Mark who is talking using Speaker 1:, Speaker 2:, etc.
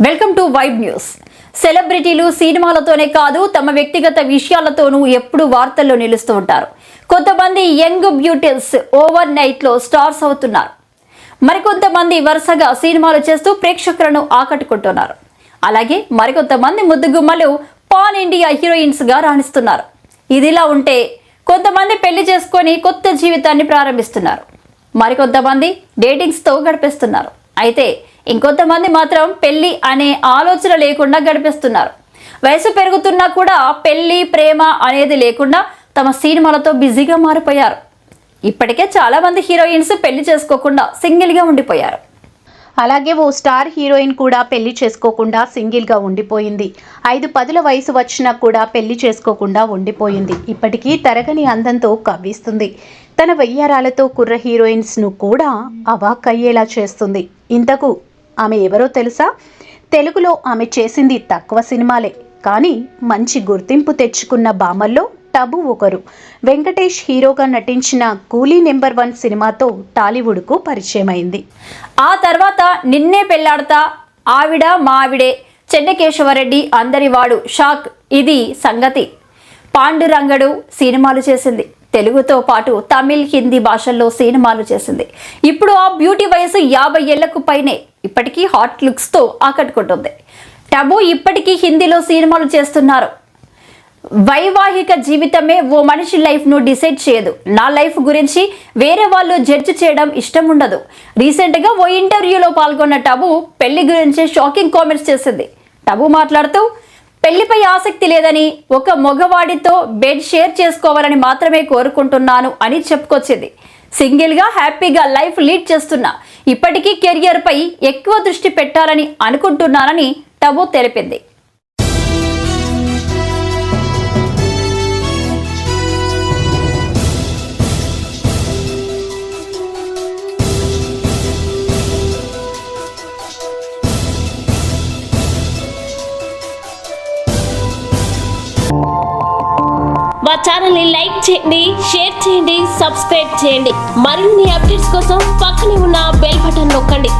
Speaker 1: Welcome to vibe news. సెలబ్రిటీలు సినిమాలతోనే కాదు తమ వ్యక్తిగత విషయాలతోనూ ఎప్పుడు వార్తల్లో నిలుస్తూ ఉంటారు. కొంతమంది యంగ్ బ్యూటీస్ ఓవర్ నైట్ లో స్టార్స్ అవుతున్నారు. మరికొంతమంది వరుసగా సినిమాలు చేస్తూ ప్రేక్షకులను ఆకట్టుకుంటున్నారు. అలాగే మరికొంతమంది ముద్దుగుమ్మలు పాన్ ఇండియా హీరోయిన్స్ గా రాణిస్తున్నారు. ఇదిలా ఉంటే కొంతమంది పెళ్లి చేసుకొని కొత్త జీవితాన్ని ప్రారంభిస్తున్నారు. మరికొంతమంది డేటింగ్స్ తో గడిపేస్తున్నారు. అయితే ఇంకొంతమంది మాత్రం పెళ్లి అనే ఆలోచన లేకుండా గడిపేస్తున్నారు. వయసు పెరుగుతున్నా కూడా పెళ్లి ప్రేమ అనేది లేకుండా తమ సినిమాలతో బిజీగా మారిపోయారు. ఇప్పటికే చాలా మంది హీరోయిన్స్ పెళ్లి చేసుకోకుండా సింగిల్ గా ఉండిపోయారు.
Speaker 2: అలాగే ఓ స్టార్ హీరోయిన్ కూడా పెళ్లి చేసుకోకుండా సింగిల్ గా ఉండిపోయింది. 5-10 వయసు వచ్చినా కూడా పెళ్లి చేసుకోకుండా ఉండిపోయింది. ఇప్పటికీ తరగని అందంతో కవ్విస్తుంది. తన వయ్యారాలతో కుర్ర హీరోయిన్స్ ను కూడా అవాక్కయ్యేలా చేస్తుంది. ఇంతకు ఆమె ఎవరో తెలుసా? తెలుగులో ఆమె చేసింది తక్కువ సినిమాలే, కానీ మంచి గుర్తింపు తెచ్చుకున్న భామల్లో టబు ఒకరు. వెంకటేష్ హీరోగా నటించిన కూలీ నెంబర్ 1 సినిమాతో టాలీవుడ్ కు పరిచయమైంది.
Speaker 1: ఆ తర్వాత నిన్నే పెళ్లాడతా, ఆవిడ మా ఆవిడే, చెన్నకేశవరెడ్డి, అందరివాడు, షాక్, ఇది సంగతి. పాండురంగడు సినిమాలు చేసింది. తెలుగుతో పాటు తమిళ్, హిందీ భాషల్లో సినిమాలు చేసింది. ఇప్పుడు ఆ బ్యూటీ వయసు 50 ఏళ్లకు పైనే. ఇప్పటికీ హాట్ లుక్స్ తో ఆకట్టుకుంటుంది. టబు ఇప్పటికీ హిందీలో సినిమాలు చేస్తున్నారు. వైవాహిక జీవితమే ఓ మనిషి లైఫ్ ను డిసైడ్ చేయదు. నా లైఫ్ గురించి వేరే వాళ్ళు జడ్జి చేయడం ఇష్టం ఉండదు. రీసెంట్ గా ఓ ఇంటర్వ్యూలో పాల్గొన్న టబు పెళ్లి గురించి షాకింగ్ కామెంట్స్ చేసింది. టబు మాట్లాడుతూ పెళ్లిపై ఆసక్తి లేదని, ఒక మగవాడితో బెడ్ షేర్ చేసుకోవాలని మాత్రమే కోరుకుంటున్నాను అని చెప్పుకొచ్చింది. సింగిల్ గా హ్యాపీగా లైఫ్ లీడ్ చేస్తున్నా, ఇప్పటికీ కెరియర్ పై ఎక్కువ దృష్టి పెట్టాలని అనుకుంటున్నానని టబు తెలిపింది.
Speaker 3: మా ఛానల్ని లైక్ చేయండి, షేర్ చేయండి, సబ్స్క్రైబ్ చేయండి. మరిన్ని అప్డేట్స్ కోసం పక్కనే ఉన్న బెల్ బటన్ నొక్కండి.